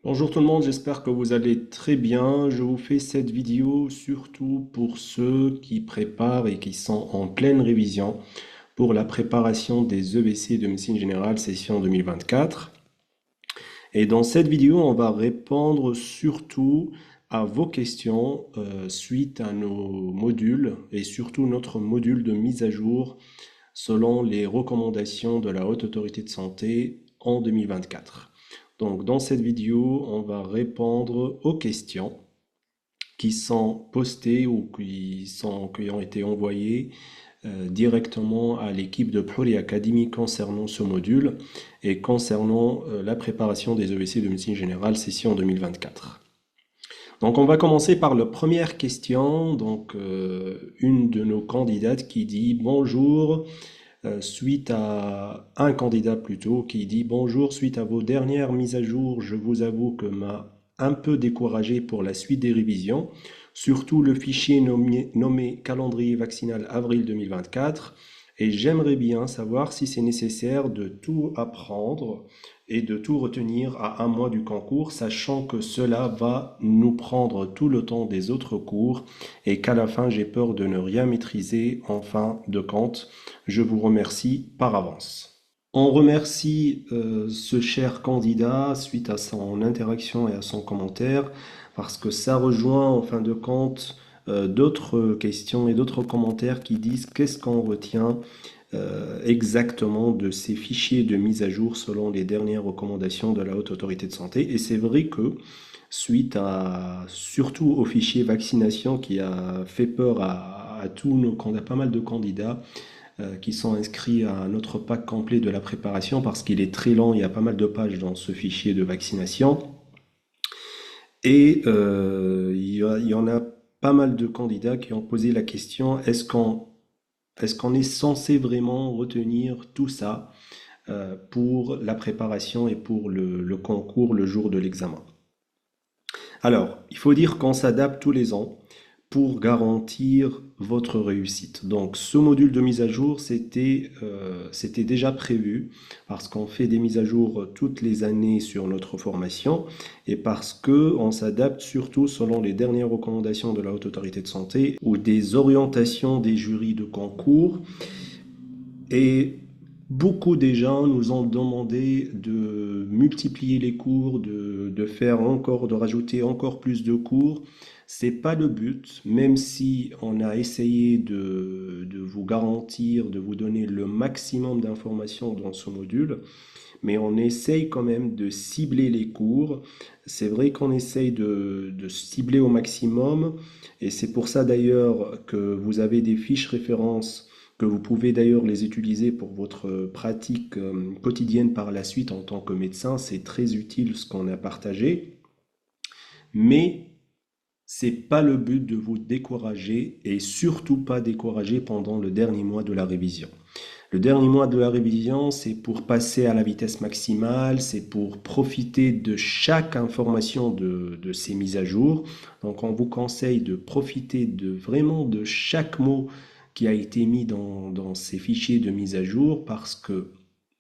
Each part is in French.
Bonjour tout le monde, j'espère que vous allez très bien. Je vous fais cette vidéo surtout pour ceux qui préparent et qui sont en pleine révision pour la préparation des EBC de médecine générale session 2024. Et dans cette vidéo, on va répondre surtout à vos questions suite à nos modules et surtout notre module de mise à jour selon les recommandations de la Haute Autorité de Santé en 2024. Donc, dans cette vidéo, on va répondre aux questions qui sont postées ou qui ont été envoyées directement à l'équipe de Proli Academy concernant ce module et concernant la préparation des EVC de médecine générale session 2024. Donc, on va commencer par la première question. Donc, une de nos candidates qui dit bonjour. Suite à un candidat plutôt qui dit bonjour, suite à vos dernières mises à jour, je vous avoue que m'a un peu découragé pour la suite des révisions, surtout le fichier nommé calendrier vaccinal avril 2024. Et j'aimerais bien savoir si c'est nécessaire de tout apprendre et de tout retenir à un mois du concours, sachant que cela va nous prendre tout le temps des autres cours et qu'à la fin, j'ai peur de ne rien maîtriser en fin de compte. Je vous remercie par avance. On remercie ce cher candidat suite à son interaction et à son commentaire parce que ça rejoint en fin de compte d'autres questions et d'autres commentaires qui disent qu'est-ce qu'on retient exactement de ces fichiers de mise à jour selon les dernières recommandations de la Haute Autorité de Santé. Et c'est vrai que suite à surtout au fichier vaccination qui a fait peur à tous nos candidats, pas mal de candidats qui sont inscrits à notre pack complet de la préparation parce qu'il est très lent, il y a pas mal de pages dans ce fichier de vaccination. Et il y en a pas mal de candidats qui ont posé la question, est-ce qu'on est censé vraiment retenir tout ça pour la préparation et pour le concours le jour de l'examen? Alors, il faut dire qu'on s'adapte tous les ans pour garantir votre réussite. Donc, ce module de mise à jour, c'était déjà prévu parce qu'on fait des mises à jour toutes les années sur notre formation et parce que on s'adapte surtout selon les dernières recommandations de la Haute Autorité de Santé ou des orientations des jurys de concours. Et beaucoup des gens nous ont demandé de multiplier les cours, de faire encore, de rajouter encore plus de cours. C'est pas le but, même si on a essayé de vous garantir, de vous donner le maximum d'informations dans ce module, mais on essaye quand même de cibler les cours. C'est vrai qu'on essaye de cibler au maximum, et c'est pour ça d'ailleurs que vous avez des fiches références que vous pouvez d'ailleurs les utiliser pour votre pratique quotidienne par la suite en tant que médecin. C'est très utile ce qu'on a partagé, mais c'est pas le but de vous décourager et surtout pas décourager pendant le dernier mois de la révision. Le dernier mois de la révision, c'est pour passer à la vitesse maximale, c'est pour profiter de chaque information de ces mises à jour. Donc on vous conseille de profiter vraiment de chaque mot qui a été mis dans ces fichiers de mise à jour parce que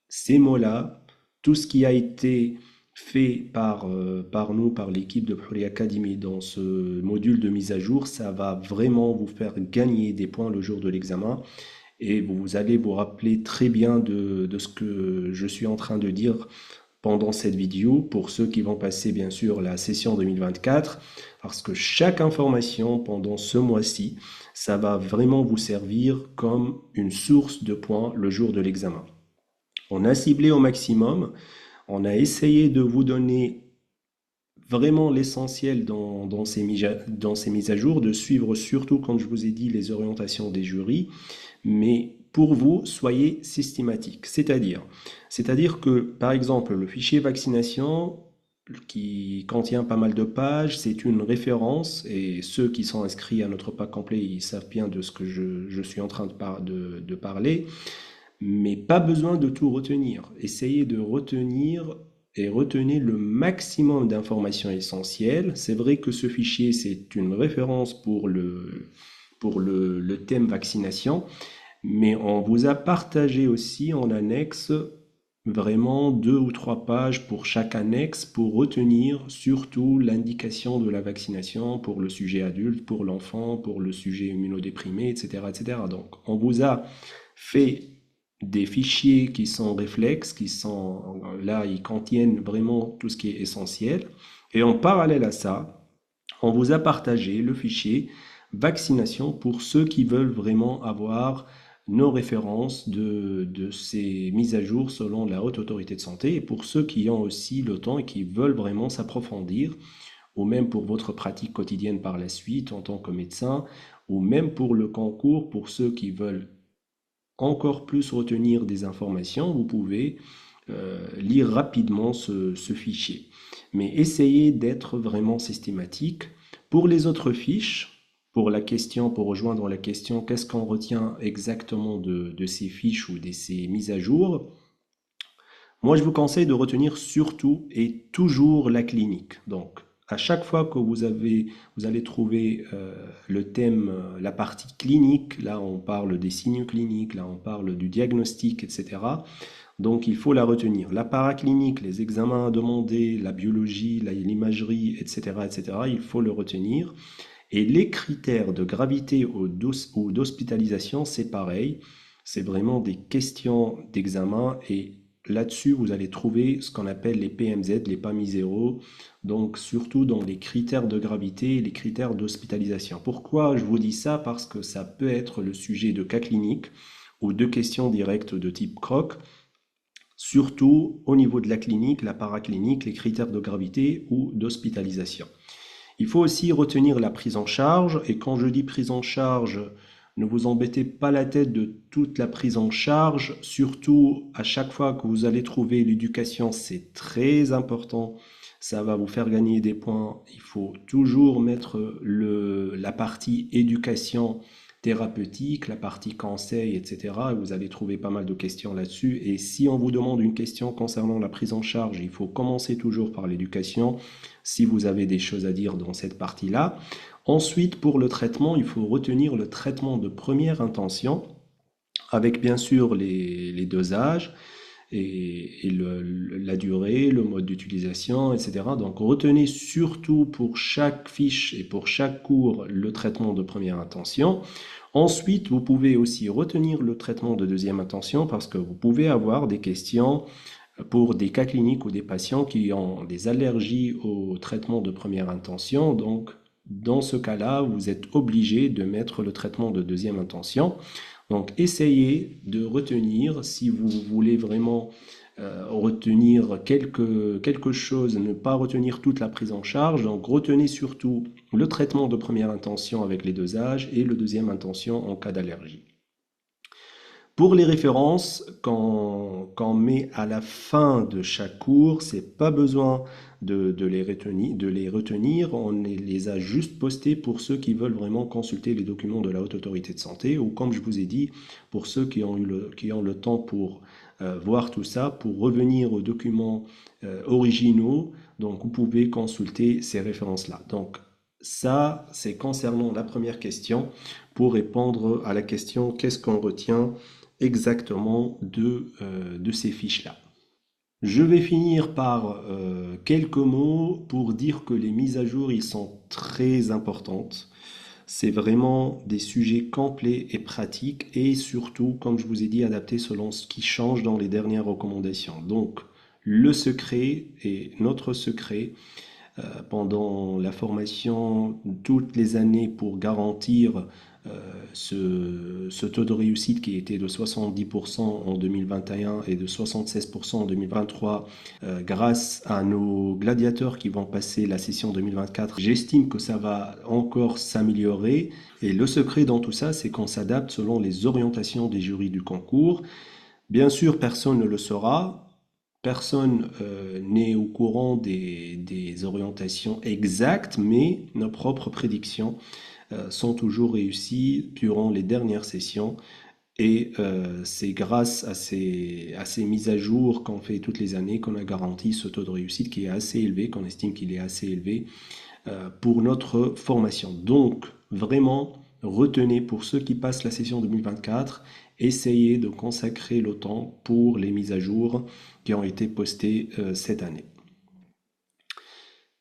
ces mots-là, tout ce qui a été fait par nous, par l'équipe de Proli Academy dans ce module de mise à jour, ça va vraiment vous faire gagner des points le jour de l'examen et vous allez vous rappeler très bien de ce que je suis en train de dire pendant cette vidéo pour ceux qui vont passer bien sûr la session 2024 parce que chaque information pendant ce mois-ci, ça va vraiment vous servir comme une source de points le jour de l'examen. On a ciblé au maximum, on a essayé de vous donner vraiment l'essentiel dans ces mises à jour, de suivre surtout, comme je vous ai dit, les orientations des jurys, mais pour vous, soyez systématique. C'est-à-dire que, par exemple, le fichier vaccination qui contient pas mal de pages, c'est une référence et ceux qui sont inscrits à notre pack complet, ils savent bien de ce que je suis en train de parler, mais pas besoin de tout retenir. Essayez de retenir et retenez le maximum d'informations essentielles. C'est vrai que ce fichier, c'est une référence pour le thème vaccination, mais on vous a partagé aussi en annexe vraiment 2 ou 3 pages pour chaque annexe pour retenir surtout l'indication de la vaccination pour le sujet adulte, pour l'enfant, pour le sujet immunodéprimé, etc., etc. Donc, on vous a fait des fichiers qui sont réflexes, qui sont là, ils contiennent vraiment tout ce qui est essentiel. Et en parallèle à ça, on vous a partagé le fichier vaccination pour ceux qui veulent vraiment avoir nos références de ces mises à jour selon la Haute Autorité de Santé et pour ceux qui ont aussi le temps et qui veulent vraiment s'approfondir, ou même pour votre pratique quotidienne par la suite en tant que médecin, ou même pour le concours, pour ceux qui veulent encore plus retenir des informations, vous pouvez lire rapidement ce fichier. Mais essayez d'être vraiment systématique. Pour les autres fiches, pour la question, pour rejoindre la question, qu'est-ce qu'on retient exactement de ces fiches ou de ces mises à jour? Moi, je vous conseille de retenir surtout et toujours la clinique. Donc, à chaque fois que vous allez trouver le thème, la partie clinique, là on parle des signes cliniques, là on parle du diagnostic, etc. Donc il faut la retenir. La paraclinique, les examens à demander, la biologie, l'imagerie, etc., etc., il faut le retenir. Et les critères de gravité ou d'hospitalisation, c'est pareil. C'est vraiment des questions d'examen et là-dessus, vous allez trouver ce qu'on appelle les PMZ, les PAMI 0, donc surtout dans les critères de gravité et les critères d'hospitalisation. Pourquoi je vous dis ça? Parce que ça peut être le sujet de cas cliniques ou de questions directes de type croc, surtout au niveau de la clinique, la paraclinique, les critères de gravité ou d'hospitalisation. Il faut aussi retenir la prise en charge, et quand je dis prise en charge, ne vous embêtez pas la tête de toute la prise en charge, surtout à chaque fois que vous allez trouver l'éducation, c'est très important, ça va vous faire gagner des points, il faut toujours mettre la partie éducation thérapeutique, la partie conseil, etc. Vous allez trouver pas mal de questions là-dessus, et si on vous demande une question concernant la prise en charge, il faut commencer toujours par l'éducation, si vous avez des choses à dire dans cette partie-là. Ensuite, pour le traitement, il faut retenir le traitement de première intention, avec bien sûr les dosages et la durée, le mode d'utilisation, etc. Donc retenez surtout pour chaque fiche et pour chaque cours le traitement de première intention. Ensuite, vous pouvez aussi retenir le traitement de deuxième intention parce que vous pouvez avoir des questions pour des cas cliniques ou des patients qui ont des allergies au traitement de première intention. Donc, dans ce cas-là, vous êtes obligé de mettre le traitement de deuxième intention. Donc, essayez de retenir, si vous voulez vraiment retenir quelque chose, ne pas retenir toute la prise en charge. Donc, retenez surtout le traitement de première intention avec les dosages et le deuxième intention en cas d'allergie. Pour les références qu'on met à la fin de chaque cours, c'est pas besoin de les retenir, on les a juste postées pour ceux qui veulent vraiment consulter les documents de la Haute Autorité de Santé ou comme je vous ai dit, pour ceux qui ont le temps pour voir tout ça, pour revenir aux documents originaux, donc vous pouvez consulter ces références-là. Donc ça, c'est concernant la première question pour répondre à la question qu'est-ce qu'on retient exactement de ces fiches-là. Je vais finir par quelques mots pour dire que les mises à jour, ils sont très importantes. C'est vraiment des sujets complets et pratiques et surtout, comme je vous ai dit, adaptés selon ce qui change dans les dernières recommandations. Donc, le secret et notre secret pendant la formation toutes les années pour garantir ce taux de réussite qui était de 70% en 2021 et de 76% en 2023 grâce à nos gladiateurs qui vont passer la session 2024. J'estime que ça va encore s'améliorer et le secret dans tout ça, c'est qu'on s'adapte selon les orientations des jurys du concours. Bien sûr, personne ne le saura. Personne n'est au courant des orientations exactes, mais nos propres prédictions sont toujours réussies durant les dernières sessions. Et c'est grâce à ces mises à jour qu'on fait toutes les années qu'on a garanti ce taux de réussite qui est assez élevé, qu'on estime qu'il est assez élevé pour notre formation. Donc, vraiment, retenez pour ceux qui passent la session 2024, essayez de consacrer le temps pour les mises à jour qui ont été postées cette année.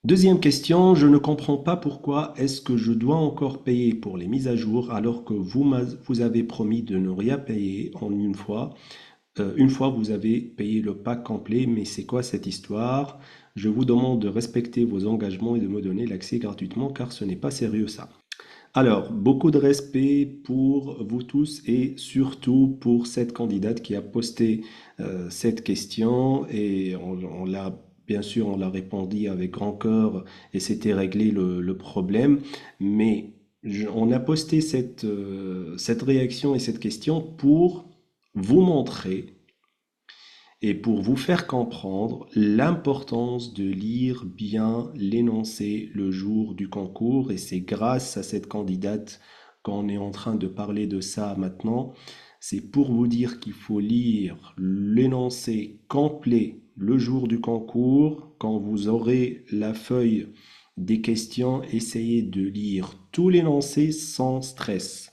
Deuxième question, je ne comprends pas pourquoi est-ce que je dois encore payer pour les mises à jour alors que vous avez promis de ne rien payer en une fois. Une fois, vous avez payé le pack complet, mais c'est quoi cette histoire? Je vous demande de respecter vos engagements et de me donner l'accès gratuitement car ce n'est pas sérieux ça. Alors, beaucoup de respect pour vous tous et surtout pour cette candidate qui a posté cette question et on l'a, bien sûr, on l'a répondu avec grand cœur et c'était réglé le problème. Mais on a posté cette réaction et cette question pour vous montrer et pour vous faire comprendre l'importance de lire bien l'énoncé le jour du concours. Et c'est grâce à cette candidate qu'on est en train de parler de ça maintenant. C'est pour vous dire qu'il faut lire l'énoncé complet le jour du concours. Quand vous aurez la feuille des questions, essayez de lire tout l'énoncé sans stress.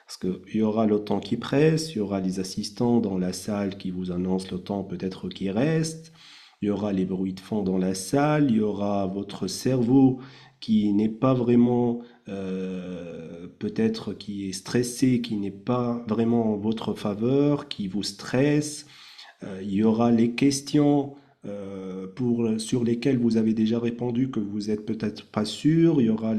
Parce qu'il y aura le temps qui presse, il y aura les assistants dans la salle qui vous annoncent le temps peut-être qui reste, il y aura les bruits de fond dans la salle, il y aura votre cerveau qui n'est pas vraiment, peut-être qui est stressé, qui n'est pas vraiment en votre faveur, qui vous stresse. Il y aura les questions sur lesquelles vous avez déjà répondu que vous êtes peut-être pas sûr. Il y aura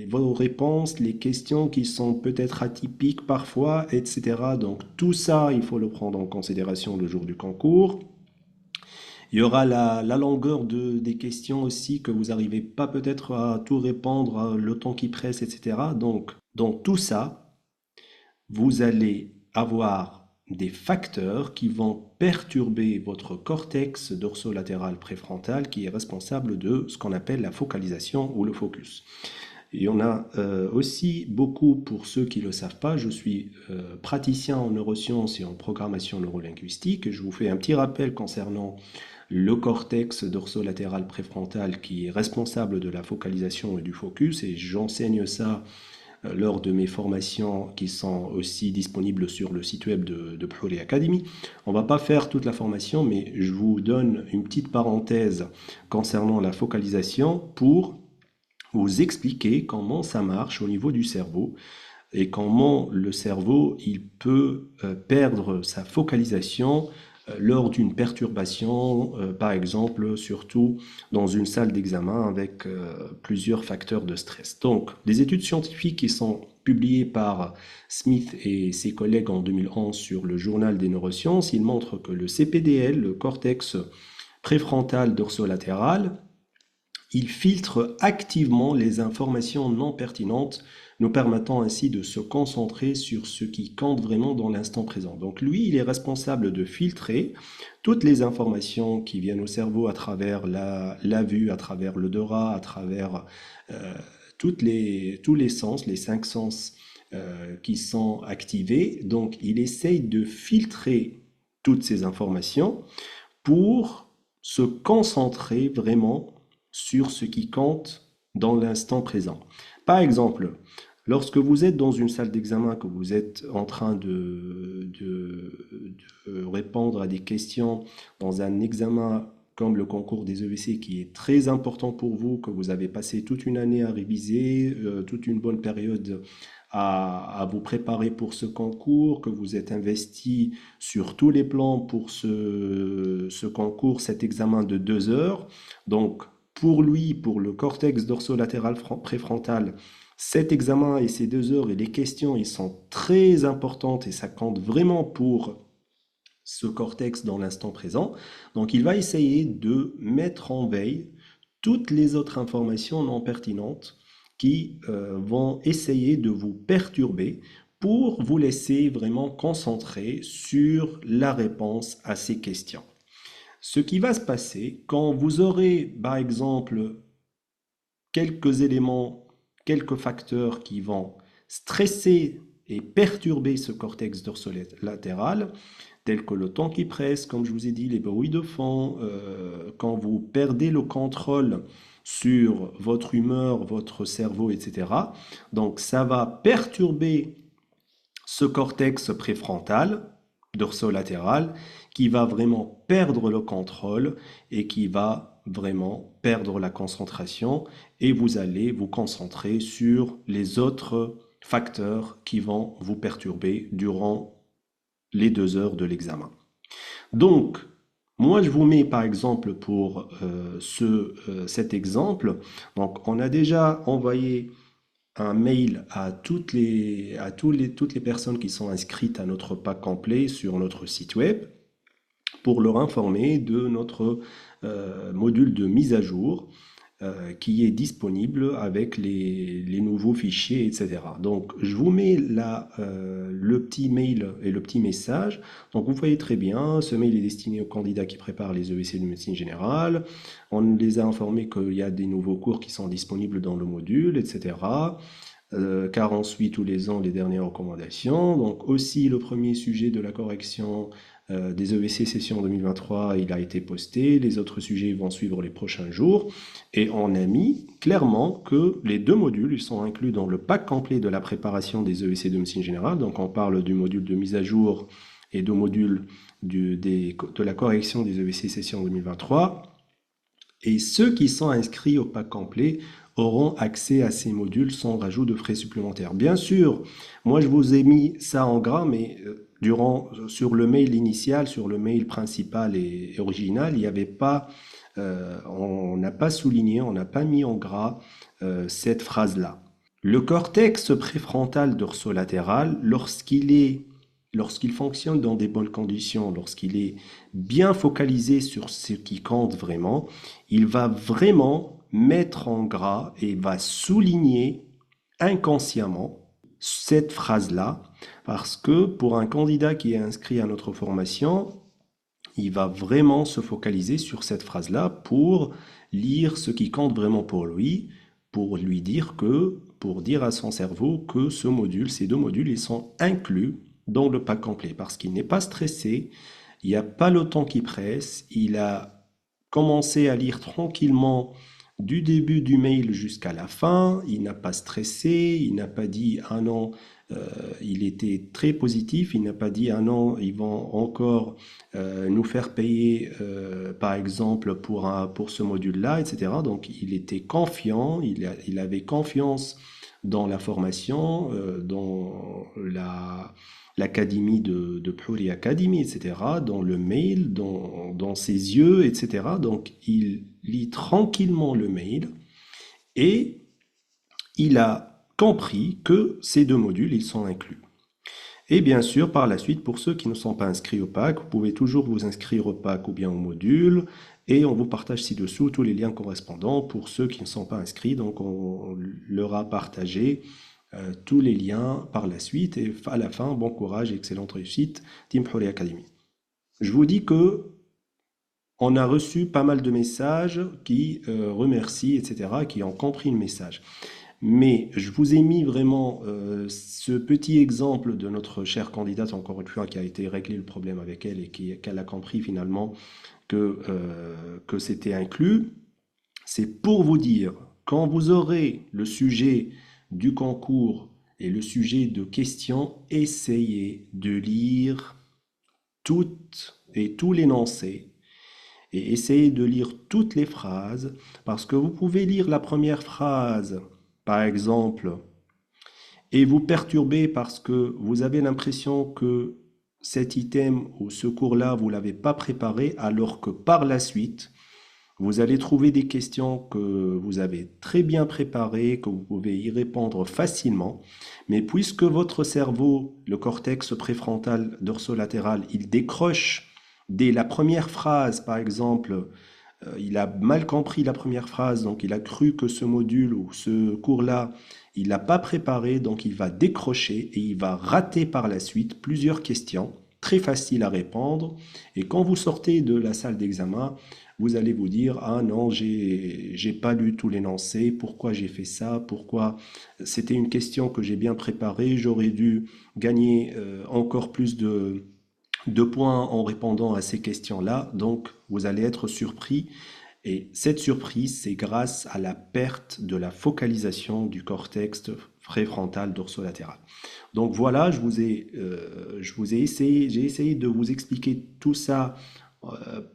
vos réponses, les questions qui sont peut-être atypiques parfois, etc. Donc tout ça, il faut le prendre en considération le jour du concours. Il y aura la longueur des questions aussi, que vous n'arrivez pas peut-être à tout répondre, le temps qui presse, etc. Donc, dans tout ça, vous allez avoir des facteurs qui vont perturber votre cortex dorsolatéral préfrontal qui est responsable de ce qu'on appelle la focalisation ou le focus. Il y en a aussi beaucoup pour ceux qui ne le savent pas. Je suis praticien en neurosciences et en programmation neurolinguistique. Je vous fais un petit rappel concernant le cortex dorsolatéral préfrontal qui est responsable de la focalisation et du focus et j'enseigne ça lors de mes formations qui sont aussi disponibles sur le site web de Phouri Academy. On ne va pas faire toute la formation, mais je vous donne une petite parenthèse concernant la focalisation pour vous expliquer comment ça marche au niveau du cerveau et comment le cerveau il peut perdre sa focalisation lors d'une perturbation, par exemple, surtout dans une salle d'examen avec plusieurs facteurs de stress. Donc, des études scientifiques qui sont publiées par Smith et ses collègues en 2011 sur le journal des neurosciences, ils montrent que le CPDL, le cortex préfrontal dorsolatéral, il filtre activement les informations non pertinentes, nous permettant ainsi de se concentrer sur ce qui compte vraiment dans l'instant présent. Donc lui, il est responsable de filtrer toutes les informations qui viennent au cerveau à travers la vue, à travers l'odorat, à travers tous les sens, les 5 sens qui sont activés. Donc il essaye de filtrer toutes ces informations pour se concentrer vraiment sur ce qui compte dans l'instant présent. Par exemple, lorsque vous êtes dans une salle d'examen, que vous êtes en train de répondre à des questions dans un examen comme le concours des EVC qui est très important pour vous, que vous avez passé toute une année à réviser, toute une bonne période à vous préparer pour ce concours, que vous êtes investi sur tous les plans pour ce concours, cet examen de 2 heures. Donc, pour lui, pour le cortex dorsolatéral préfrontal, cet examen et ces 2 heures et les questions, ils sont très importantes et ça compte vraiment pour ce cortex dans l'instant présent. Donc, il va essayer de mettre en veille toutes les autres informations non pertinentes qui vont essayer de vous perturber pour vous laisser vraiment concentrer sur la réponse à ces questions. Ce qui va se passer quand vous aurez, par exemple, quelques éléments, quelques facteurs qui vont stresser et perturber ce cortex dorsolatéral, tels que le temps qui presse, comme je vous ai dit, les bruits de fond, quand vous perdez le contrôle sur votre humeur, votre cerveau, etc. Donc ça va perturber ce cortex préfrontal, dorsolatéral, qui va vraiment perdre le contrôle et qui va vraiment perdre la concentration et vous allez vous concentrer sur les autres facteurs qui vont vous perturber durant les 2 heures de l'examen. Donc, moi, je vous mets par exemple pour cet exemple. Donc, on a déjà envoyé un mail à toutes les personnes qui sont inscrites à notre pack complet sur notre site web pour leur informer de notre module de mise à jour qui est disponible avec les nouveaux fichiers, etc. Donc, je vous mets là le petit mail et le petit message. Donc, vous voyez très bien, ce mail est destiné aux candidats qui préparent les EVC de médecine générale. On les a informés qu'il y a des nouveaux cours qui sont disponibles dans le module, etc. Car on suit tous les ans les dernières recommandations. Donc aussi le premier sujet de la correction des EVC session 2023, il a été posté. Les autres sujets vont suivre les prochains jours. Et on a mis clairement que les 2 modules ils sont inclus dans le pack complet de la préparation des EVC de médecine générale. Donc on parle du module de mise à jour et du module de la correction des EVC session 2023. Et ceux qui sont inscrits au pack complet auront accès à ces modules sans rajout de frais supplémentaires. Bien sûr, moi je vous ai mis ça en gras, mais sur le mail initial, sur le mail principal et original, il n'y avait pas, on n'a pas souligné, on n'a pas mis en gras cette phrase-là. Le cortex préfrontal dorsolatéral, lorsqu'il fonctionne dans des bonnes conditions, lorsqu'il est bien focalisé sur ce qui compte vraiment, il va vraiment mettre en gras et va souligner inconsciemment cette phrase-là, parce que pour un candidat qui est inscrit à notre formation, il va vraiment se focaliser sur cette phrase-là pour lire ce qui compte vraiment pour lui, pour dire à son cerveau que ces 2 modules, ils sont inclus dans le pack complet parce qu'il n'est pas stressé, il n'y a pas le temps qui presse, il a commencé à lire tranquillement du début du mail jusqu'à la fin, il n'a pas stressé, il n'a pas dit ah non, il était très positif, il n'a pas dit ah non, ils vont encore nous faire payer par exemple pour ce module-là, etc. Donc il était confiant, il avait confiance dans la formation, dans l'académie de Puri Academy, etc., dans le mail, dans ses yeux, etc. Donc, il lit tranquillement le mail et il a compris que ces 2 modules, ils sont inclus. Et bien sûr, par la suite, pour ceux qui ne sont pas inscrits au pack, vous pouvez toujours vous inscrire au pack ou bien au module. Et on vous partage ci-dessous tous les liens correspondants pour ceux qui ne sont pas inscrits. Donc, on leur a partagé tous les liens par la suite. Et à la fin, bon courage et excellente réussite, Team Houri Academy. Je vous dis que on a reçu pas mal de messages qui remercient, etc., qui ont compris le message. Mais je vous ai mis vraiment ce petit exemple de notre chère candidate, encore une fois, qui a été réglé le problème avec elle et qu'elle a compris finalement que c'était inclus. C'est pour vous dire, quand vous aurez le sujet du concours et le sujet de questions, essayez de lire toutes et tout l'énoncé et essayez de lire toutes les phrases parce que vous pouvez lire la première phrase, par exemple, et vous perturber parce que vous avez l'impression que cet item ou ce cours-là, vous ne l'avez pas préparé, alors que par la suite, vous allez trouver des questions que vous avez très bien préparées, que vous pouvez y répondre facilement. Mais puisque votre cerveau, le cortex préfrontal dorsolatéral, il décroche dès la première phrase, par exemple, il a mal compris la première phrase, donc il a cru que ce module ou ce cours-là, il l'a pas préparé, donc il va décrocher et il va rater par la suite plusieurs questions très faciles à répondre. Et quand vous sortez de la salle d'examen, vous allez vous dire, ah non, j'ai pas lu tout l'énoncé, pourquoi j'ai fait ça, pourquoi c'était une question que j'ai bien préparée, j'aurais dû gagner encore plus de points en répondant à ces questions-là. Donc, vous allez être surpris. Et cette surprise, c'est grâce à la perte de la focalisation du cortex préfrontal dorsolatéral. Donc voilà, j'ai essayé de vous expliquer tout ça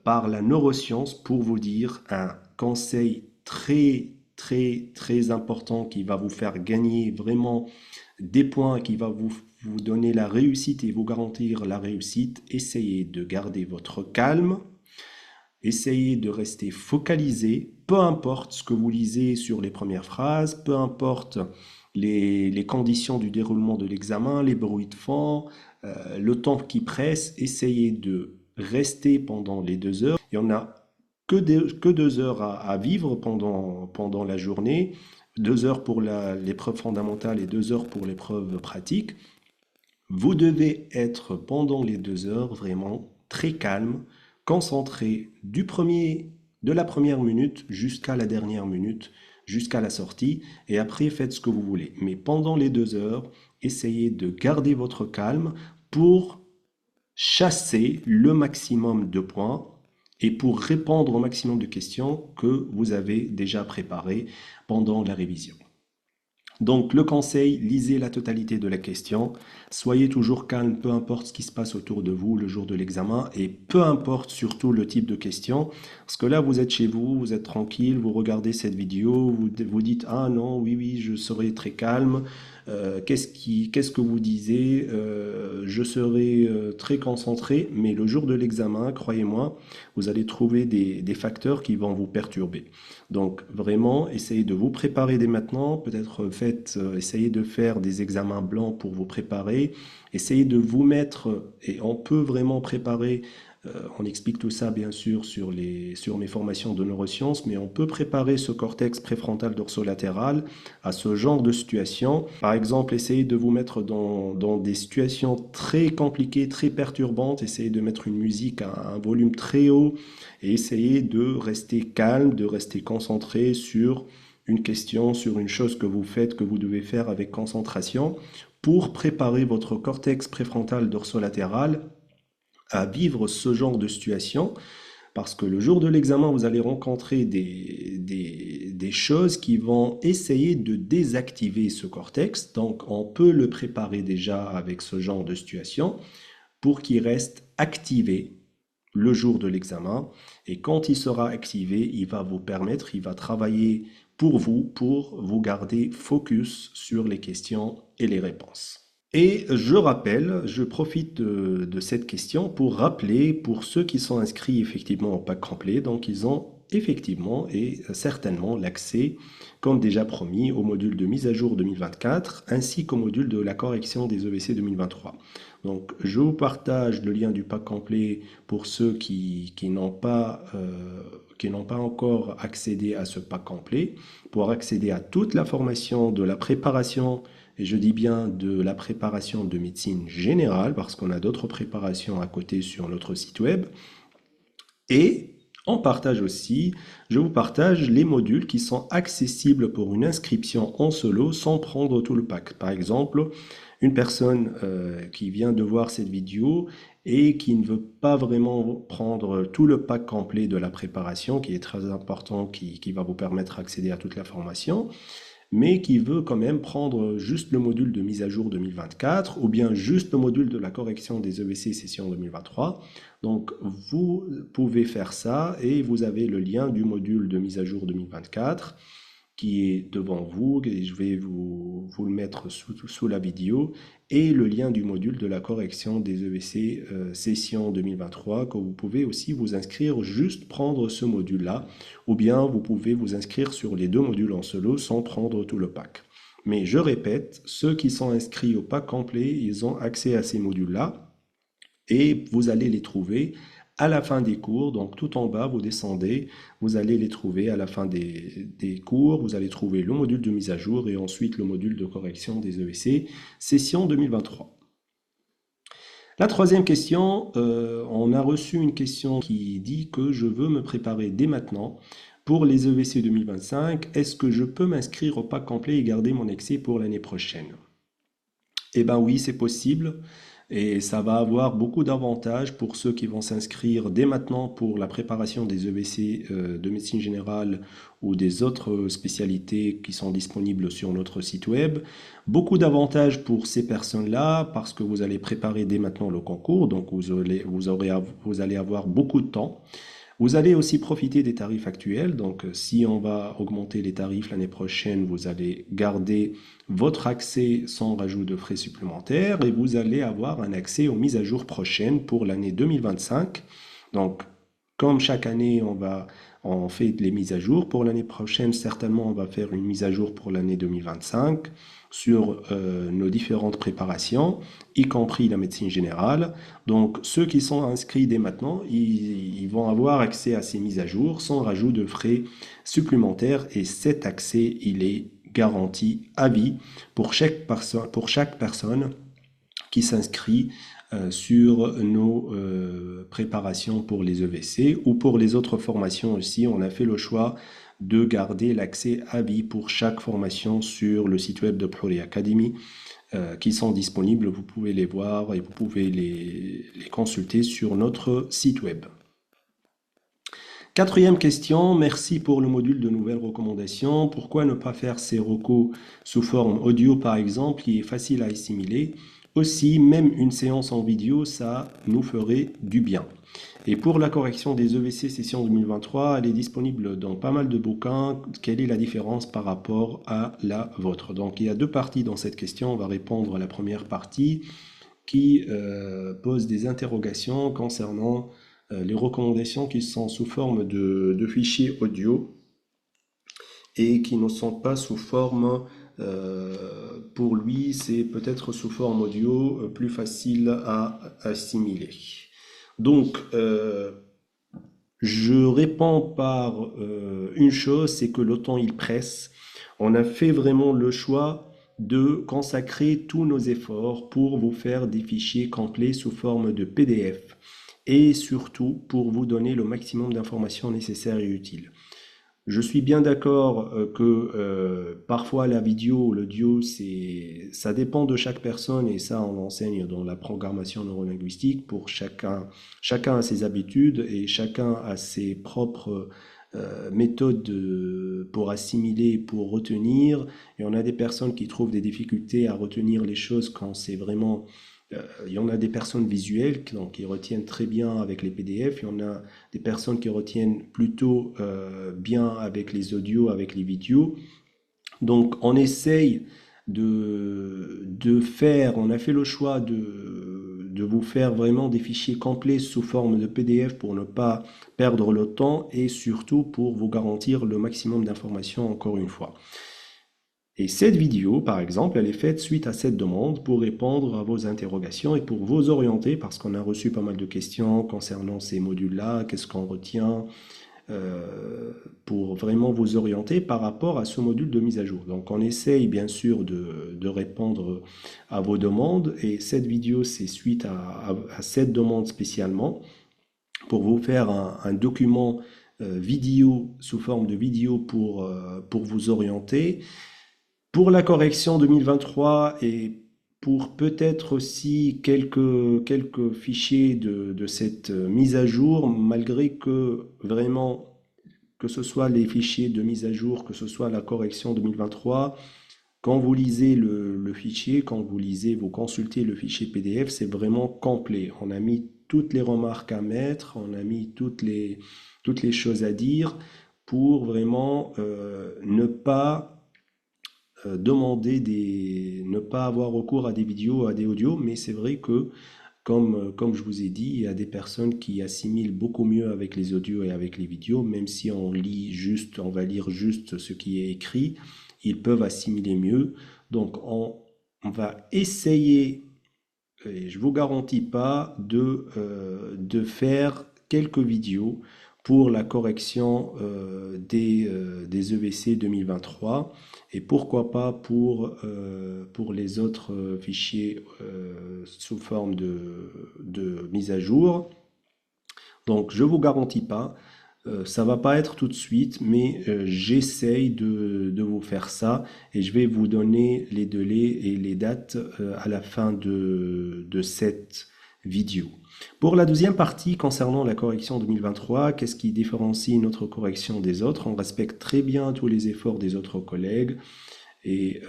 par la neuroscience pour vous dire un conseil très important qui va vous faire gagner vraiment des points, qui va vous donner la réussite et vous garantir la réussite. Essayez de garder votre calme. Essayez de rester focalisé, peu importe ce que vous lisez sur les premières phrases, peu importe les conditions du déroulement de l'examen, les bruits de fond, le temps qui presse, essayez de rester pendant les 2 heures. Il n'y en a que 2 heures à vivre pendant la journée, 2 heures pour l'épreuve fondamentale et 2 heures pour l'épreuve pratique. Vous devez être pendant les 2 heures vraiment très calme, concentré de la première minute jusqu'à la dernière minute, jusqu'à la sortie, et après faites ce que vous voulez. Mais pendant les 2 heures, essayez de garder votre calme pour chasser le maximum de points et pour répondre au maximum de questions que vous avez déjà préparées pendant la révision. Donc le conseil, lisez la totalité de la question, soyez toujours calme, peu importe ce qui se passe autour de vous le jour de l'examen et peu importe surtout le type de question, parce que là vous êtes chez vous, vous êtes tranquille, vous regardez cette vidéo, vous dites ah non, oui, je serai très calme, qu'est-ce que vous disiez, je serai très concentré, mais le jour de l'examen, croyez-moi, vous allez trouver des facteurs qui vont vous perturber. Donc vraiment, essayez de vous préparer dès maintenant, peut-être essayez de faire des examens blancs pour vous préparer, essayez de vous mettre, et on peut vraiment préparer, on explique tout ça bien sûr sur mes formations de neurosciences, mais on peut préparer ce cortex préfrontal dorsolatéral à ce genre de situation. Par exemple, essayez de vous mettre dans des situations très compliquées, très perturbantes, essayez de mettre une musique à un volume très haut, et essayez de rester calme, de rester concentré sur une question, sur une chose que vous faites, que vous devez faire avec concentration pour préparer votre cortex préfrontal dorsolatéral à vivre ce genre de situation. Parce que le jour de l'examen, vous allez rencontrer des choses qui vont essayer de désactiver ce cortex. Donc, on peut le préparer déjà avec ce genre de situation pour qu'il reste activé le jour de l'examen. Et quand il sera activé, il va travailler pour vous garder focus sur les questions et les réponses. Et je profite de cette question pour rappeler pour ceux qui sont inscrits effectivement au pack complet, donc ils ont effectivement et certainement l'accès, comme déjà promis, au module de mise à jour 2024 ainsi qu'au module de la correction des EVC 2023. Donc je vous partage le lien du pack complet pour ceux qui n'ont pas encore accédé à ce pack complet, pour accéder à toute la formation de la préparation, et je dis bien de la préparation de médecine générale, parce qu'on a d'autres préparations à côté sur notre site web. Et je vous partage les modules qui sont accessibles pour une inscription en solo sans prendre tout le pack. Par exemple, une personne qui vient de voir cette vidéo et qui ne veut pas vraiment prendre tout le pack complet de la préparation, qui est très important, qui va vous permettre d'accéder à toute la formation, mais qui veut quand même prendre juste le module de mise à jour 2024 ou bien juste le module de la correction des EVC session 2023. Donc vous pouvez faire ça et vous avez le lien du module de mise à jour 2024 qui est devant vous, et je vais vous le mettre sous la vidéo, et le lien du module de la correction des EVC session 2023, que vous pouvez aussi vous inscrire, juste prendre ce module-là, ou bien vous pouvez vous inscrire sur les 2 modules en solo sans prendre tout le pack. Mais je répète, ceux qui sont inscrits au pack complet, ils ont accès à ces modules-là, et vous allez les trouver à la fin des cours. Donc tout en bas, vous descendez, vous allez les trouver à la fin des cours, vous allez trouver le module de mise à jour et ensuite le module de correction des EVC, session 2023. La troisième question, on a reçu une question qui dit que je veux me préparer dès maintenant pour les EVC 2025. Est-ce que je peux m'inscrire au pack complet et garder mon accès pour l'année prochaine? Eh bien oui, c'est possible. Et ça va avoir beaucoup d'avantages pour ceux qui vont s'inscrire dès maintenant pour la préparation des EVC de médecine générale ou des autres spécialités qui sont disponibles sur notre site web. Beaucoup d'avantages pour ces personnes-là parce que vous allez préparer dès maintenant le concours, donc vous allez avoir beaucoup de temps. Vous allez aussi profiter des tarifs actuels. Donc, si on va augmenter les tarifs l'année prochaine, vous allez garder votre accès sans rajout de frais supplémentaires et vous allez avoir un accès aux mises à jour prochaines pour l'année 2025. Donc, comme chaque année, on fait les mises à jour. Pour l'année prochaine, certainement, on va faire une mise à jour pour l'année 2025 sur nos différentes préparations, y compris la médecine générale. Donc, ceux qui sont inscrits dès maintenant, ils vont avoir accès à ces mises à jour sans rajout de frais supplémentaires et cet accès, il est garanti à vie pour chaque personne qui s'inscrit sur nos préparations pour les EVC ou pour les autres formations aussi. On a fait le choix de garder l'accès à vie pour chaque formation sur le site web de Plouri Academy qui sont disponibles. Vous pouvez les voir et vous pouvez les consulter sur notre site web. Quatrième question, merci pour le module de nouvelles recommandations. Pourquoi ne pas faire ces recos sous forme audio par exemple, qui est facile à assimiler? Aussi, même une séance en vidéo, ça nous ferait du bien. Et pour la correction des EVC session 2023, elle est disponible dans pas mal de bouquins. Quelle est la différence par rapport à la vôtre? Donc, il y a deux parties dans cette question. On va répondre à la première partie qui pose des interrogations concernant les recommandations qui sont sous forme de fichiers audio et qui ne sont pas sous forme, pour lui, c'est peut-être sous forme audio plus facile à assimiler. Donc, je réponds par une chose, c'est que le temps il presse. On a fait vraiment le choix de consacrer tous nos efforts pour vous faire des fichiers complets sous forme de PDF et surtout pour vous donner le maximum d'informations nécessaires et utiles. Je suis bien d'accord que parfois la vidéo ou l'audio, ça dépend de chaque personne et ça on l'enseigne dans la programmation neurolinguistique pour chacun. Chacun a ses habitudes et chacun a ses propres méthodes pour assimiler, pour retenir. Et on a des personnes qui trouvent des difficultés à retenir les choses quand c'est vraiment il y en a des personnes visuelles donc, qui retiennent très bien avec les PDF. Il y en a des personnes qui retiennent plutôt bien avec les audios, avec les vidéos. Donc on essaye on a fait le choix de vous faire vraiment des fichiers complets sous forme de PDF pour ne pas perdre le temps et surtout pour vous garantir le maximum d'informations encore une fois. Et cette vidéo, par exemple, elle est faite suite à cette demande pour répondre à vos interrogations et pour vous orienter, parce qu'on a reçu pas mal de questions concernant ces modules-là, qu'est-ce qu'on retient, pour vraiment vous orienter par rapport à ce module de mise à jour. Donc on essaye bien sûr de répondre à vos demandes et cette vidéo c'est suite à cette demande spécialement pour vous faire un document vidéo sous forme de vidéo pour vous orienter. Pour la correction 2023 et pour peut-être aussi quelques fichiers de cette mise à jour, malgré que vraiment, que ce soit les fichiers de mise à jour, que ce soit la correction 2023, quand vous lisez le fichier, vous consultez le fichier PDF, c'est vraiment complet. On a mis toutes les remarques à mettre, on a mis toutes les choses à dire pour vraiment ne pas ne pas avoir recours à des vidéos, à des audios, mais c'est vrai que, comme je vous ai dit, il y a des personnes qui assimilent beaucoup mieux avec les audios et avec les vidéos, même si on va lire juste ce qui est écrit, ils peuvent assimiler mieux. Donc, on va essayer, et je vous garantis pas, de faire quelques vidéos pour la correction des EVC 2023 et pourquoi pas pour les autres fichiers sous forme de mise à jour. Donc je ne vous garantis pas, Ça va pas être tout de suite, mais j'essaye de vous faire ça et je vais vous donner les délais et les dates à la fin de cette vidéo. Pour la deuxième partie concernant la correction 2023, qu'est-ce qui différencie notre correction des autres? On respecte très bien tous les efforts des autres collègues et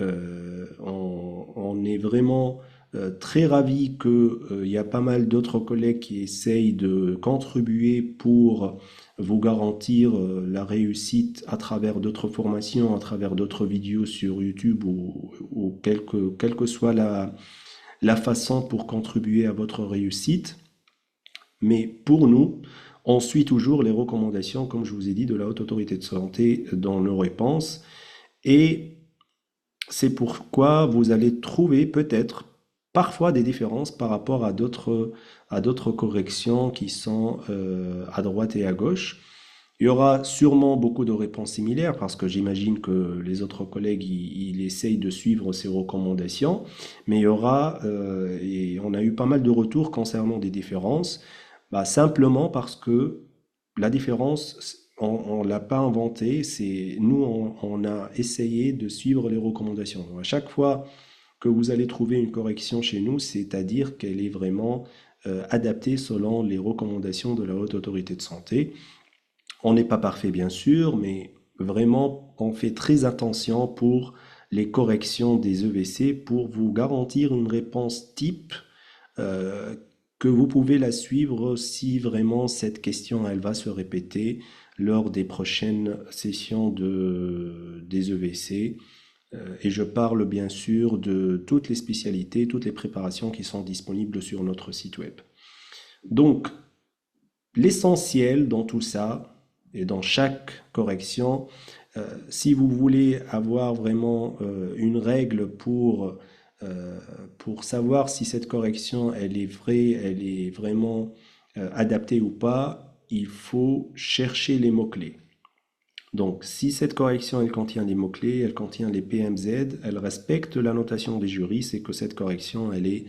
on est vraiment très ravis qu'il y a pas mal d'autres collègues qui essayent de contribuer pour vous garantir la réussite à travers d'autres formations, à travers d'autres vidéos sur YouTube ou quelle que soit la façon pour contribuer à votre réussite. Mais pour nous, on suit toujours les recommandations, comme je vous ai dit, de la Haute Autorité de Santé dans nos réponses. Et c'est pourquoi vous allez trouver peut-être parfois des différences par rapport à d'autres corrections qui sont à droite et à gauche. Il y aura sûrement beaucoup de réponses similaires parce que j'imagine que les autres collègues ils essayent de suivre ces recommandations, mais il y aura et on a eu pas mal de retours concernant des différences, bah, simplement parce que la différence on l'a pas inventée, c'est nous on a essayé de suivre les recommandations. Donc, à chaque fois que vous allez trouver une correction chez nous, c'est-à-dire qu'elle est vraiment adaptée selon les recommandations de la Haute Autorité de Santé. On n'est pas parfait, bien sûr, mais vraiment, on fait très attention pour les corrections des EVC pour vous garantir une réponse type euh, que vous pouvez la suivre si vraiment cette question elle va se répéter lors des prochaines sessions des EVC. Et je parle bien sûr de toutes les spécialités, toutes les préparations qui sont disponibles sur notre site web. Donc, l'essentiel dans tout ça et dans chaque correction, si vous voulez avoir vraiment une règle pour savoir si cette correction elle est vraie, elle est vraiment adaptée ou pas, il faut chercher les mots-clés. Donc, si cette correction elle contient des mots-clés, elle contient les PMZ, elle respecte la notation des jurys, c'est que cette correction elle est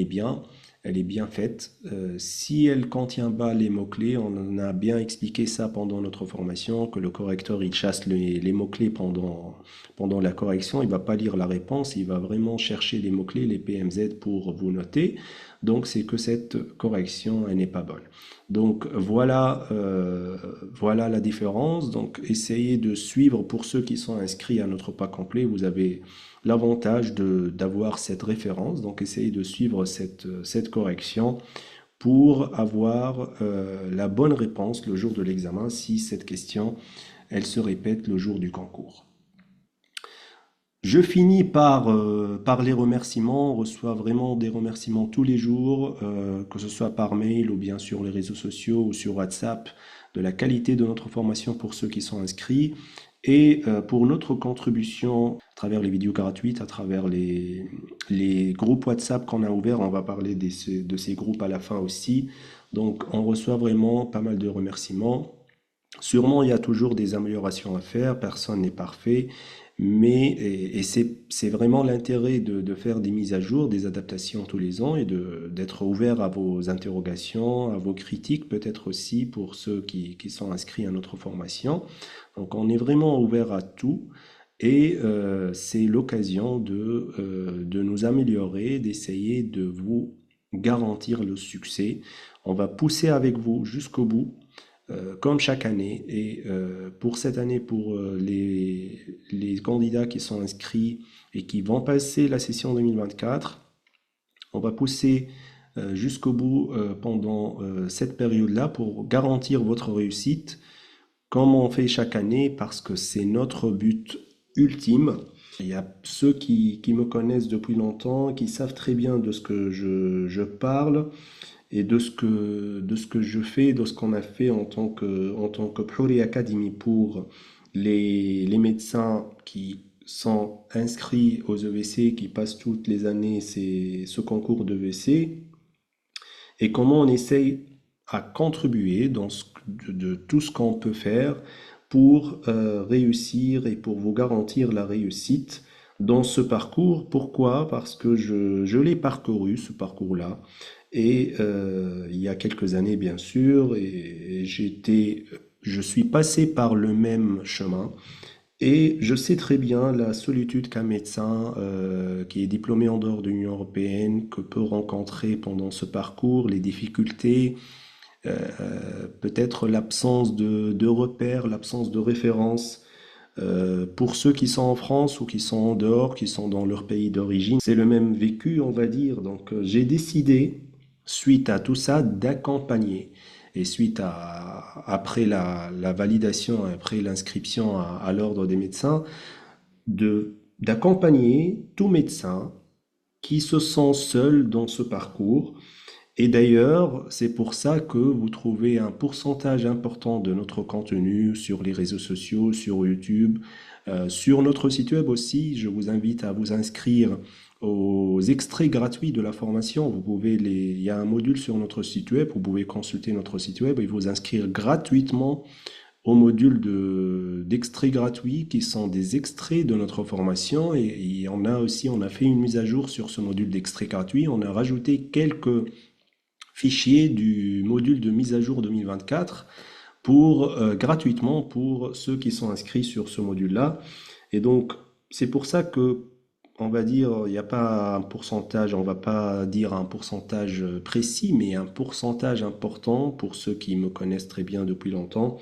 bien, elle est bien faite. Si elle contient pas les mots-clés, on en a bien expliqué ça pendant notre formation, que le correcteur il chasse les mots-clés pendant la correction, il va pas lire la réponse, il va vraiment chercher les mots-clés, les PMZ pour vous noter. Donc c'est que cette correction elle n'est pas bonne. Donc voilà la différence. Donc essayez de suivre pour ceux qui sont inscrits à notre pas complet. Vous avez l'avantage d'avoir cette référence. Donc essayez de suivre cette correction pour avoir la bonne réponse le jour de l'examen si cette question elle se répète le jour du concours. Je finis par les remerciements. On reçoit vraiment des remerciements tous les jours, que ce soit par mail ou bien sur les réseaux sociaux ou sur WhatsApp, de la qualité de notre formation pour ceux qui sont inscrits et pour notre contribution à travers les vidéos gratuites, à travers les groupes WhatsApp qu'on a ouverts. On va parler de ces groupes à la fin aussi. Donc on reçoit vraiment pas mal de remerciements. Sûrement, il y a toujours des améliorations à faire, personne n'est parfait, mais et c'est vraiment l'intérêt de faire des mises à jour, des adaptations tous les ans et d'être ouvert à vos interrogations, à vos critiques, peut-être aussi pour ceux qui sont inscrits à notre formation. Donc, on est vraiment ouvert à tout et c'est l'occasion de nous améliorer, d'essayer de vous garantir le succès. On va pousser avec vous jusqu'au bout comme chaque année. Et pour cette année, pour les candidats qui sont inscrits et qui vont passer la session 2024, on va pousser jusqu'au bout pendant cette période-là pour garantir votre réussite, comme on fait chaque année, parce que c'est notre but ultime. Il y a ceux qui me connaissent depuis longtemps, qui savent très bien de ce que je parle et de ce que je fais, de ce qu'on a fait en tant que Puri Academy pour les médecins qui sont inscrits aux EVC, qui passent toutes les années ce concours d'EVC, et comment on essaye à contribuer de tout ce qu'on peut faire pour réussir et pour vous garantir la réussite dans ce parcours. Pourquoi? Parce que je l'ai parcouru, ce parcours-là, et il y a quelques années, bien sûr, et je suis passé par le même chemin et je sais très bien la solitude qu'un médecin qui est diplômé en dehors de l'Union européenne que peut rencontrer pendant ce parcours, les difficultés, peut-être l'absence de repères, l'absence de références. Pour ceux qui sont en France ou qui sont en dehors, qui sont dans leur pays d'origine, c'est le même vécu, on va dire. Donc, j'ai décidé, suite à tout ça, d'accompagner. Et suite après la validation, après l'inscription à l'ordre des médecins, d'accompagner tout médecin qui se sent seul dans ce parcours. Et d'ailleurs, c'est pour ça que vous trouvez un pourcentage important de notre contenu sur les réseaux sociaux, sur YouTube, sur notre site web aussi. Je vous invite à vous inscrire aux extraits gratuits de la formation. Il y a un module sur notre site web, vous pouvez consulter notre site web et vous inscrire gratuitement au module d'extraits gratuits qui sont des extraits de notre formation. Et on a fait une mise à jour sur ce module d'extraits gratuits. On a rajouté quelques fichier du module de mise à jour 2024 gratuitement pour ceux qui sont inscrits sur ce module-là. Et donc, c'est pour ça que, on va dire, il n'y a pas un pourcentage, on va pas dire un pourcentage précis, mais un pourcentage important pour ceux qui me connaissent très bien depuis longtemps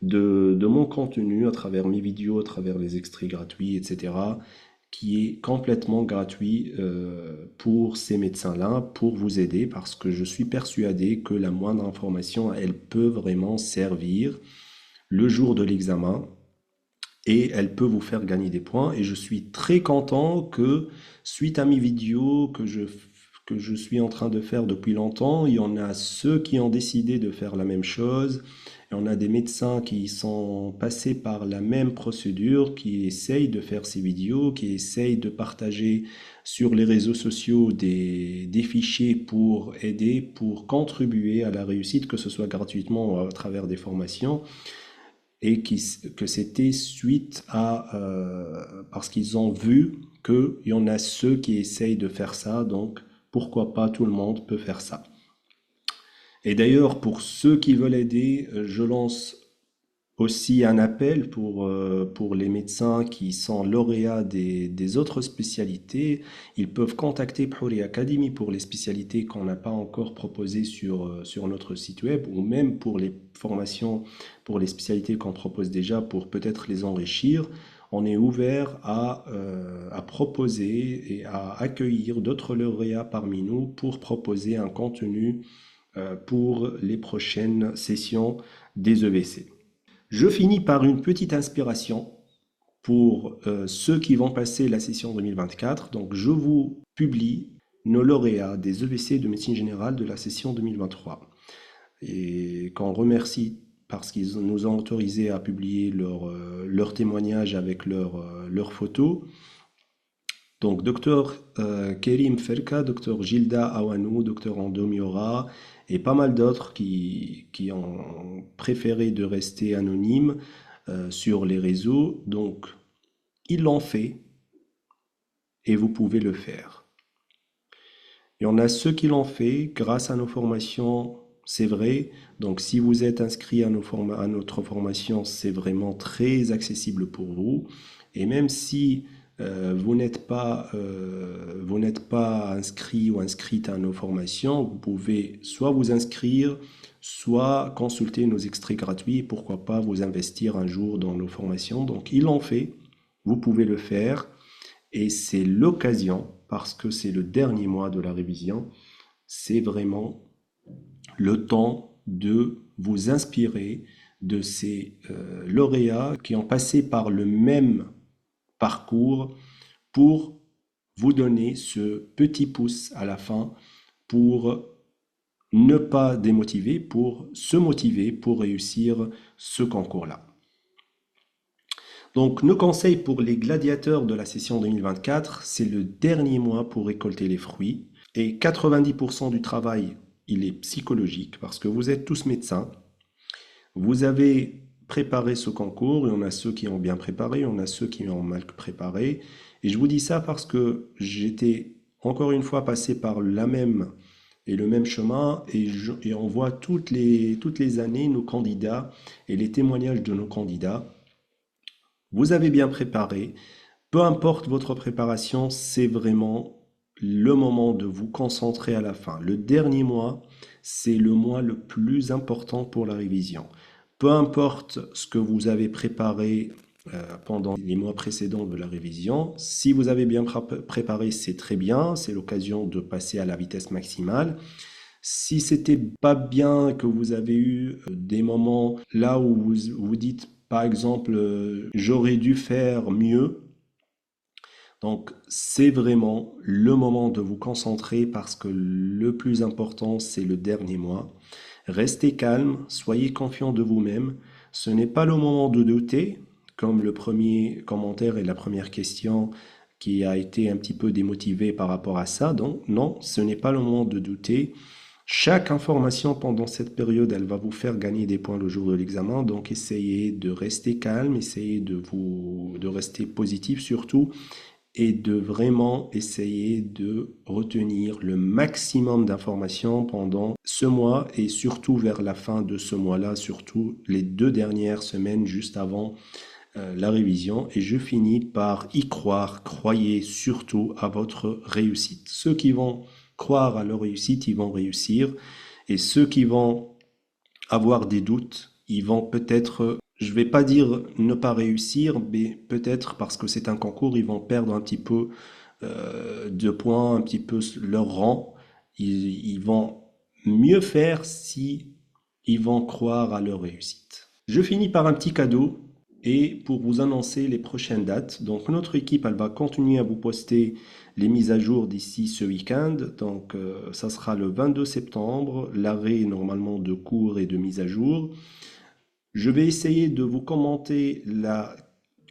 de mon contenu à travers mes vidéos, à travers les extraits gratuits, etc., qui est complètement gratuit pour ces médecins-là, pour vous aider, parce que je suis persuadé que la moindre information, elle peut vraiment servir le jour de l'examen et elle peut vous faire gagner des points. Et je suis très content que, suite à mes vidéos que je suis en train de faire depuis longtemps, il y en a ceux qui ont décidé de faire la même chose. Et on a des médecins qui sont passés par la même procédure, qui essayent de faire ces vidéos, qui essayent de partager sur les réseaux sociaux des fichiers pour aider, pour contribuer à la réussite, que ce soit gratuitement ou à travers des formations et que c'était suite à parce qu'ils ont vu qu'il y en a ceux qui essayent de faire ça, donc pourquoi pas tout le monde peut faire ça. Et d'ailleurs, pour ceux qui veulent aider, je lance aussi un appel pour les médecins qui sont lauréats des autres spécialités. Ils peuvent contacter Phouri Academy pour les spécialités qu'on n'a pas encore proposées sur notre site web ou même pour les formations, pour les spécialités qu'on propose déjà pour peut-être les enrichir. On est ouvert à proposer et à accueillir d'autres lauréats parmi nous pour proposer un contenu pour les prochaines sessions des EVC. Je finis par une petite inspiration pour ceux qui vont passer la session 2024. Donc, je vous publie nos lauréats des EVC de médecine générale de la session 2023. Et qu'on remercie parce qu'ils nous ont autorisé à publier leur témoignage avec leurs photos. Donc, Dr Kerim Ferka, Dr Gilda Awanou, Dr Ando Miora et pas mal d'autres qui ont préféré de rester anonymes sur les réseaux. Donc, ils l'ont fait et vous pouvez le faire. Il y en a ceux qui l'ont fait grâce à nos formations, c'est vrai. Donc, si vous êtes inscrit à notre formation, c'est vraiment très accessible pour vous. Et même si vous n'êtes pas inscrit ou inscrite à nos formations, vous pouvez soit vous inscrire, soit consulter nos extraits gratuits et pourquoi pas vous investir un jour dans nos formations. Donc, ils l'ont fait, vous pouvez le faire et c'est l'occasion, parce que c'est le dernier mois de la révision, c'est vraiment le temps de vous inspirer de ces lauréats qui ont passé par le même parcours pour vous donner ce petit pouce à la fin pour ne pas démotiver, pour se motiver pour réussir ce concours-là. Donc, nos conseils pour les gladiateurs de la session 2024, c'est le dernier mois pour récolter les fruits. Et 90% du travail, il est psychologique parce que vous êtes tous médecins. Vous avez préparé ce concours, il y en a ceux qui ont bien préparé, il y en a ceux qui ont mal préparé. Et je vous dis ça parce que j'étais encore une fois passé par la même et le même chemin et on voit toutes les années nos candidats et les témoignages de nos candidats. Vous avez bien préparé, peu importe votre préparation, c'est vraiment le moment de vous concentrer à la fin. Le dernier mois, c'est le mois le plus important pour la révision. Peu importe ce que vous avez préparé pendant les mois précédents de la révision, si vous avez bien préparé, c'est très bien, c'est l'occasion de passer à la vitesse maximale. Si c'était pas bien, que vous avez eu des moments là où vous dites, par exemple, j'aurais dû faire mieux, donc, c'est vraiment le moment de vous concentrer parce que le plus important, c'est le dernier mois. Restez calme, soyez confiant de vous-même. Ce n'est pas le moment de douter, comme le premier commentaire et la première question qui a été un petit peu démotivé par rapport à ça. Donc, non, ce n'est pas le moment de douter. Chaque information pendant cette période, elle va vous faire gagner des points le jour de l'examen. Donc, essayez de rester calme, essayez de rester positif surtout et de vraiment essayer de retenir le maximum d'informations pendant ce mois et surtout vers la fin de ce mois-là, surtout les 2 dernières semaines juste avant la révision. Et je finis par y croire, croyez surtout à votre réussite. Ceux qui vont croire à leur réussite, ils vont réussir. Et ceux qui vont avoir des doutes, ils vont peut-être, je vais pas dire ne pas réussir, mais peut-être parce que c'est un concours, ils vont perdre un petit peu de points, un petit peu leur rang. Ils vont mieux faire si ils vont croire à leur réussite. Je finis par un petit cadeau et pour vous annoncer les prochaines dates. Donc notre équipe, elle va continuer à vous poster les mises à jour d'ici ce week-end. Donc ça sera le 22 septembre, l'arrêt normalement de cours et de mise à jour. Je vais essayer de vous commenter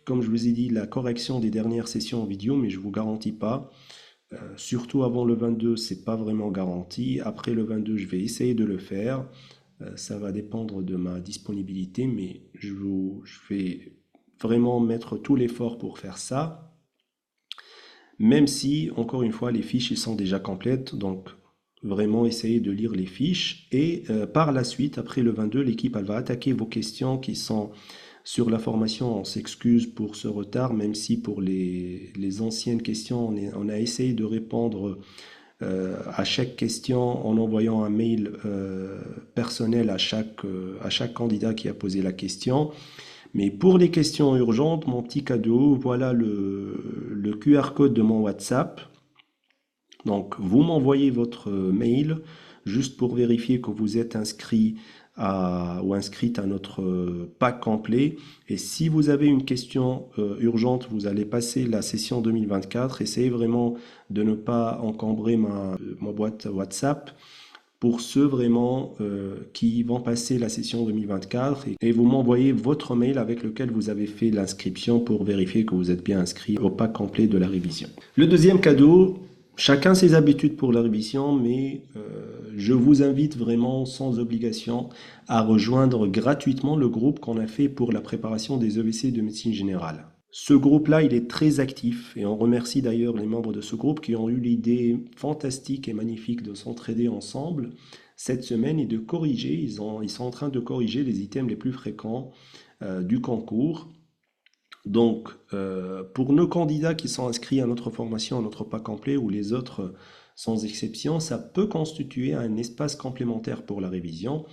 comme je vous ai dit, la correction des dernières sessions vidéo, mais je ne vous garantis pas. Surtout avant le 22, c'est pas vraiment garanti. Après le 22, je vais essayer de le faire. Ça va dépendre de ma disponibilité, mais je vais vraiment mettre tout l'effort pour faire ça. Même si, encore une fois, les fiches ils sont déjà complètes, donc vraiment essayer de lire les fiches. Et par la suite, après le 22, l'équipe elle va attaquer vos questions qui sont sur la formation. On s'excuse pour ce retard, même si pour les anciennes questions, on a essayé de répondre à chaque question en envoyant un mail personnel à chaque candidat qui a posé la question. Mais pour les questions urgentes, mon petit cadeau, voilà le QR code de mon WhatsApp. Donc, vous m'envoyez votre mail juste pour vérifier que vous êtes inscrit ou inscrite à notre pack complet. Et si vous avez une question urgente, vous allez passer la session 2024. Essayez vraiment de ne pas encombrer ma boîte WhatsApp pour ceux vraiment qui vont passer la session 2024 et vous m'envoyez votre mail avec lequel vous avez fait l'inscription pour vérifier que vous êtes bien inscrit au pack complet de la révision. Le deuxième cadeau, chacun ses habitudes pour la révision, mais je vous invite vraiment sans obligation à rejoindre gratuitement le groupe qu'on a fait pour la préparation des EVC de médecine générale. Ce groupe-là, il est très actif et on remercie d'ailleurs les membres de ce groupe qui ont eu l'idée fantastique et magnifique de s'entraider ensemble cette semaine et de corriger, ils sont en train de corriger les items les plus fréquents du concours. Donc, pour nos candidats qui sont inscrits à notre formation, à notre pack complet, ou les autres sans exception, ça peut constituer un espace complémentaire pour la révision,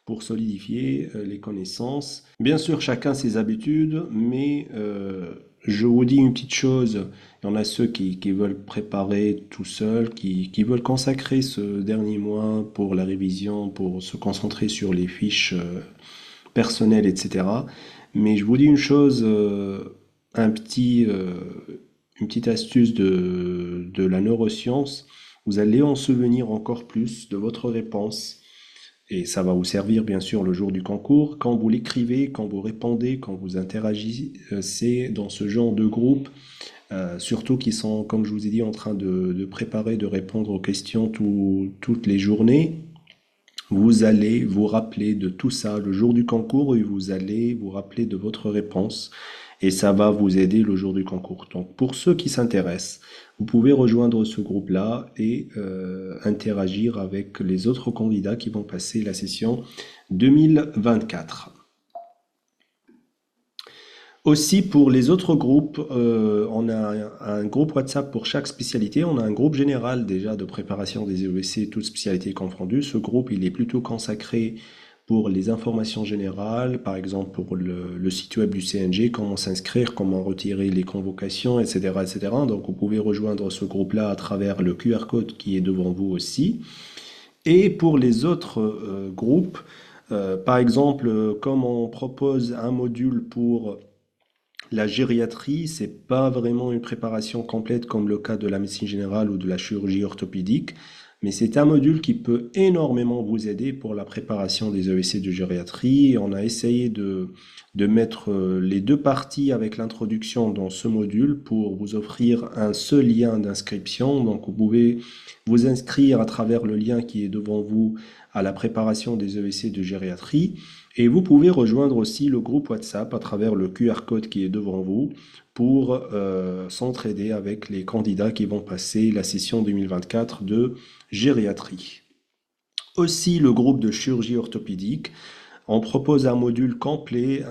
pour solidifier les connaissances. Bien sûr, chacun ses habitudes, mais je vous dis une petite chose, il y en a ceux qui veulent préparer tout seuls, qui veulent consacrer ce dernier mois pour la révision, pour se concentrer sur les fiches personnelles, etc. Mais je vous dis une chose, une petite astuce de la neuroscience, vous allez en souvenir encore plus de votre réponse. Et ça va vous servir bien sûr le jour du concours. Quand vous l'écrivez, quand vous répondez, quand vous interagissez dans ce genre de groupe, surtout qui sont, comme je vous ai dit, en train de préparer, de répondre aux questions toutes les journées, vous allez vous rappeler de tout ça le jour du concours et vous allez vous rappeler de votre réponse. et ça va vous aider le jour du concours. Donc pour ceux qui s'intéressent, vous pouvez rejoindre ce groupe-là et interagir avec les autres candidats qui vont passer la session 2024. Aussi, pour les autres groupes, on a un groupe WhatsApp pour chaque spécialité. On a un groupe général déjà de préparation des EEC, toutes spécialités confondues. Ce groupe, il est plutôt consacré pour les informations générales, par exemple pour le site web du CNG, comment s'inscrire, comment retirer les convocations, etc., etc. Donc, vous pouvez rejoindre ce groupe-là à travers le QR code qui est devant vous aussi. Et pour les autres groupes, par exemple, comme on propose un module pour la gériatrie, c'est pas vraiment une préparation complète comme le cas de la médecine générale ou de la chirurgie orthopédique, mais c'est un module qui peut énormément vous aider pour la préparation des EEC de gériatrie. On a essayé de mettre les deux parties avec l'introduction dans ce module pour vous offrir un seul lien d'inscription. Donc vous pouvez vous inscrire à travers le lien qui est devant vous à la préparation des EEC de gériatrie. Et vous pouvez rejoindre aussi le groupe WhatsApp à travers le QR code qui est devant vous pour s'entraider avec les candidats qui vont passer la session 2024 de gériatrie. Aussi le groupe de chirurgie orthopédique. On propose un module complet,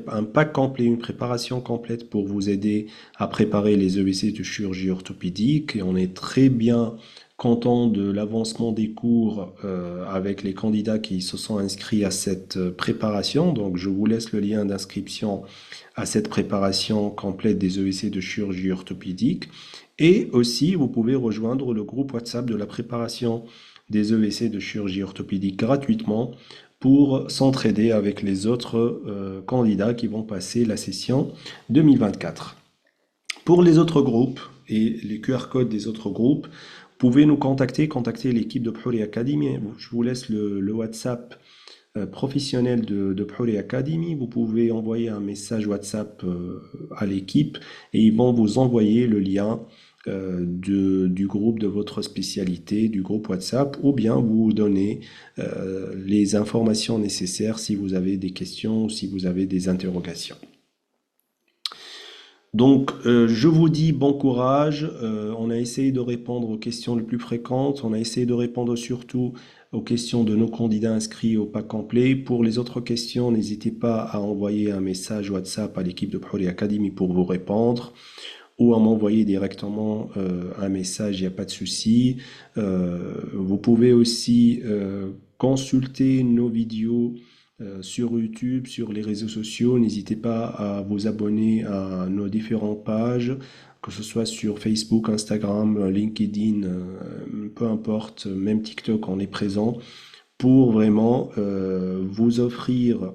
un pack complet, une préparation complète pour vous aider à préparer les EEC de chirurgie orthopédique. Et on est très bien content de l'avancement des cours avec les candidats qui se sont inscrits à cette préparation. Donc je vous laisse le lien d'inscription à cette préparation complète des EEC de chirurgie orthopédique. Et aussi, vous pouvez rejoindre le groupe WhatsApp de la préparation des EEC de chirurgie orthopédique gratuitement pour s'entraider avec les autres candidats qui vont passer la session 2024. Pour les autres groupes et les QR codes des autres groupes, vous pouvez nous contacter l'équipe de Phouri Academy. Je vous laisse le WhatsApp professionnel de Phouri Academy. Vous pouvez envoyer un message WhatsApp à l'équipe et ils vont vous envoyer le lien du groupe de votre spécialité, du groupe WhatsApp, ou bien vous donner les informations nécessaires si vous avez des questions ou si vous avez des interrogations. Donc, je vous dis bon courage. On a essayé de répondre aux questions les plus fréquentes. On a essayé de répondre surtout aux questions de nos candidats inscrits au pack complet. Pour les autres questions, n'hésitez pas à envoyer un message WhatsApp à l'équipe de Phouri Academy pour vous répondre, ou à m'envoyer directement un message, il n'y a pas de souci. Vous pouvez aussi consulter nos vidéos sur YouTube, sur les réseaux sociaux. N'hésitez pas à vous abonner à nos différentes pages, que ce soit sur Facebook, Instagram, LinkedIn, peu importe, même TikTok, on est présent, pour vraiment vous offrir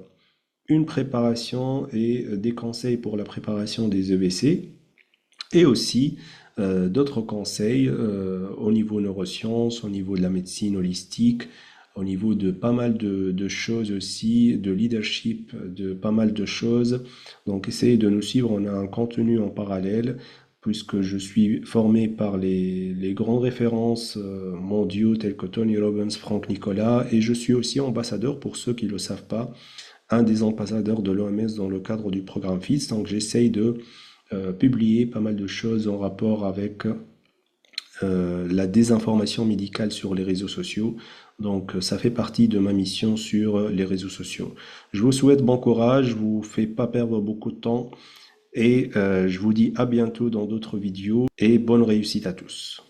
une préparation et des conseils pour la préparation des EBC, et aussi d'autres conseils au niveau neurosciences, au niveau de la médecine holistique, au niveau de pas mal de choses aussi, de leadership, de pas mal de choses. Donc essayez de nous suivre, on a un contenu en parallèle, puisque je suis formé par les grandes références mondiaux tels que Tony Robbins, Franck Nicolas, et je suis aussi ambassadeur, pour ceux qui ne le savent pas, un des ambassadeurs de l'OMS dans le cadre du programme FITS. Donc j'essaye de publier pas mal de choses en rapport avec la désinformation médicale sur les réseaux sociaux. Donc ça fait partie de ma mission sur les réseaux sociaux. Je vous souhaite bon courage, je vous fais pas perdre beaucoup de temps et je vous dis à bientôt dans d'autres vidéos et bonne réussite à tous.